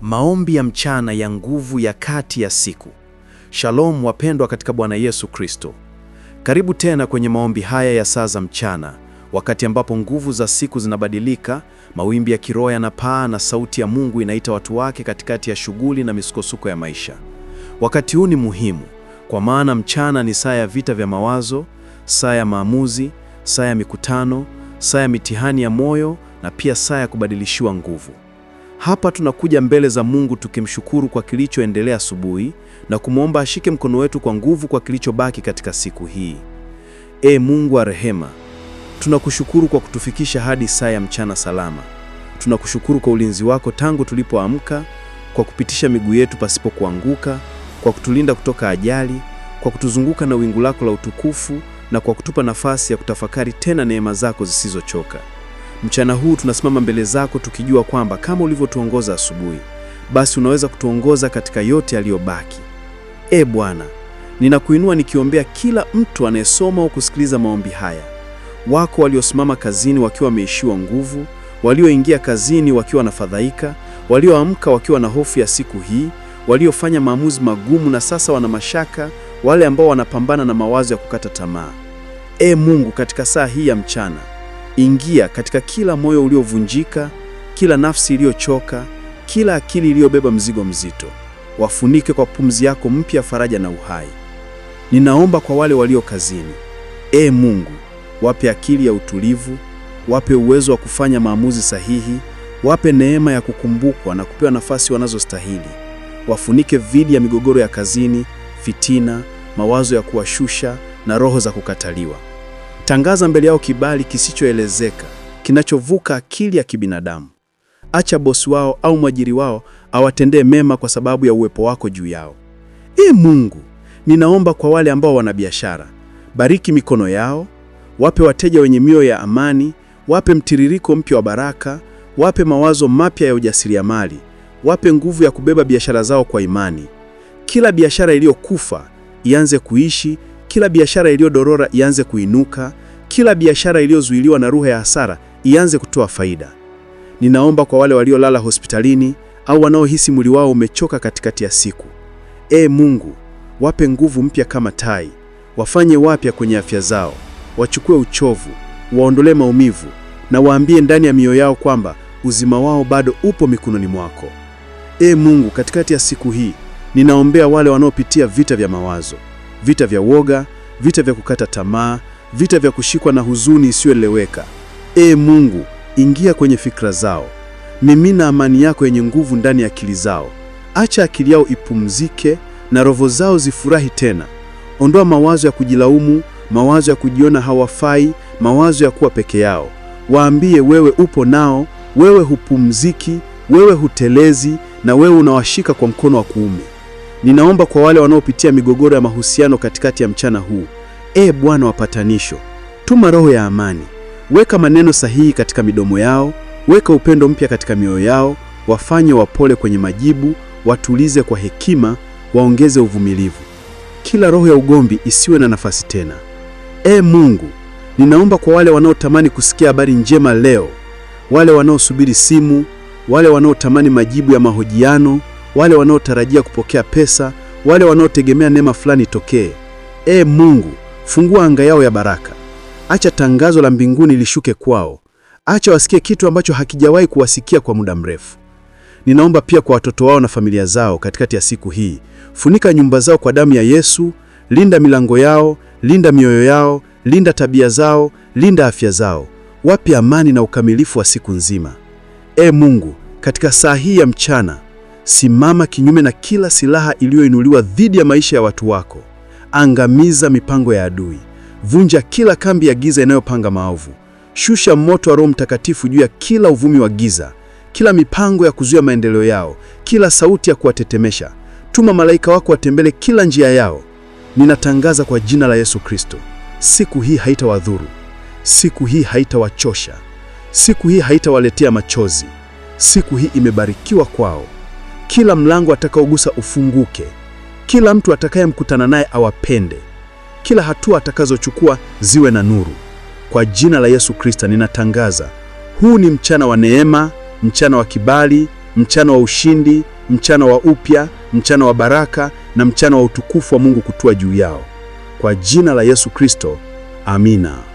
Maombi ya mchana ya nguvu ya kati ya siku. Shalom wapendwa katika Bwana Yesu Kristo. Karibu tena kwenye maombi haya ya saa za mchana, wakati ambapo nguvu za siku zinabadilika, mawimbi ya kiroho yanapaa na sauti ya Mungu inaita watu wake katikati ya shughuli na misukosuko ya maisha. Wakati huu ni muhimu, kwa maana mchana ni saa ya vita vya mawazo, saa ya maamuzi, saa ya mikutano, saa ya mitihani ya moyo na pia saa ya kubadilishiwa nguvu. Hapa tunakuja mbele za Mungu tukimshukuru kwa kilichoendelea asubuhi na kumwomba ashike mkono wetu kwa nguvu kwa kilichobaki katika siku hii. Mungu wa rehema, tunakushukuru kwa kutufikisha hadi saa ya mchana salama. Tunakushukuru kwa ulinzi wako tangu tulipoamka, kwa kupitisha miguu yetu pasipo kuanguka, kwa kutulinda kutoka ajali, kwa kutuzunguka na wingu lako la utukufu na kwa kutupa nafasi ya kutafakari tena neema zako zisizochoka. Mchana huu tunasimama mbele zako tukijua kwamba kama ulivyotuongoza asubuhi, basi unaweza kutuongoza katika yote yaliyobaki. Bwana, ninakuinua nikiombea kila mtu anayesoma au kusikiliza maombi haya. Wako waliosimama kazini wakiwa wameishiwa nguvu, walioingia kazini wakiwa wanafadhaika, walioamka wakiwa na hofu ya siku hii, waliofanya maamuzi magumu na sasa wana mashaka, wale ambao wanapambana na mawazo ya kukata tamaa. Mungu, katika saa hii ya mchana, ingia katika kila moyo uliovunjika, kila nafsi iliyochoka, kila akili iliyobeba mzigo mzito. Wafunike kwa pumzi yako mpya, faraja na uhai. Ninaomba kwa wale walio kazini. Mungu, wape akili ya utulivu, wape uwezo wa kufanya maamuzi sahihi, wape neema ya kukumbukwa na kupewa nafasi wanazostahili. Wafunike dhidi ya migogoro ya kazini, fitina, mawazo ya kuwashusha na roho za kukataliwa. Tangaza mbele yao kibali kisichoelezeka, kinachovuka akili ya kibinadamu. Acha bosi wao au mwajiri wao awatendee mema kwa sababu ya uwepo wako juu yao. Mungu, ninaomba kwa wale ambao wana biashara. Bariki mikono yao, wape wateja wenye mioyo ya amani, wape mtiririko mpya wa baraka, wape mawazo mapya ya ujasiriamali, wape nguvu ya kubeba biashara zao kwa imani. Kila biashara iliyokufa ianze kuishi, kila biashara iliyodorora ianze kuinuka, kila biashara iliyozuiliwa na roho ya hasara ianze kutoa faida. Ninaomba kwa wale waliolala hospitalini au wanaohisi mwili wao umechoka katikati ya siku. Mungu, wape nguvu mpya kama tai, wafanye wapya kwenye afya zao, wachukue uchovu, waondolee maumivu na waambie ndani ya mioyo yao kwamba uzima wao bado upo mikononi mwako. Mungu, katikati ya siku hii, ninaombea wale wanaopitia vita vya mawazo, vita vya woga, vita vya kukata tamaa, vita vya kushikwa na huzuni isiyoeleweka. Mungu, ingia kwenye fikra zao. Mimina amani yako yenye nguvu ndani ya akili zao. Acha akili yao ipumzike na roho zao zifurahi tena. Ondoa mawazo ya kujilaumu, mawazo ya kujiona hawafai, mawazo ya kuwa peke yao. Waambie wewe upo nao, wewe hupumziki, wewe hutelezi na wewe unawashika kwa mkono wa kuume. Ninaomba kwa wale wanaopitia migogoro ya mahusiano katikati ya mchana huu. Bwana wapatanisho, tuma roho ya amani. Weka maneno sahihi katika midomo yao, weka upendo mpya katika mioyo yao, wafanye wapole kwenye majibu, watulize kwa hekima, waongeze uvumilivu. Kila roho ya ugomvi isiwe na nafasi tena. Mungu, ninaomba kwa wale wanaotamani kusikia habari njema leo, wale wanaosubiri simu, wale wanaotamani majibu ya mahojiano, wale wanaotarajia kupokea pesa, wale wanaotegemea neema fulani itokee. Mungu, fungua anga yao ya baraka. Acha tangazo la mbinguni lishuke kwao. Acha wasikie kitu ambacho hakijawahi kuwasikia kwa muda mrefu. Ninaomba pia kwa watoto wao na familia zao katikati ya siku hii. Funika nyumba zao kwa damu ya Yesu, linda milango yao, linda mioyo yao, linda tabia zao, linda afya zao. Wape amani na ukamilifu wa siku nzima. Mungu, katika saa hii ya mchana, simama kinyume na kila silaha iliyoinuliwa dhidi ya maisha ya watu wako. Angamiza mipango ya adui. Vunja kila kambi ya giza inayopanga maovu. Shusha moto wa Roho Mtakatifu juu ya kila uvumi wa giza, kila mipango ya kuzuia maendeleo yao, kila sauti ya kuwatetemesha. Tuma malaika wako watembele kila njia yao. Ninatangaza kwa jina la Yesu Kristo, siku hii haitawadhuru, siku hii haitawachosha, siku hii haitawaletea machozi. Siku hii imebarikiwa kwao. Kila mlango atakaogusa ufunguke, kila mtu atakayemkutana naye awapende, kila hatua atakazochukua ziwe na nuru. Kwa jina la Yesu Kristo ninatangaza, huu ni mchana wa neema, mchana wa kibali, mchana wa ushindi, mchana wa upya, mchana wa baraka na mchana wa utukufu wa Mungu kutua juu yao. Kwa jina la Yesu Kristo, amina.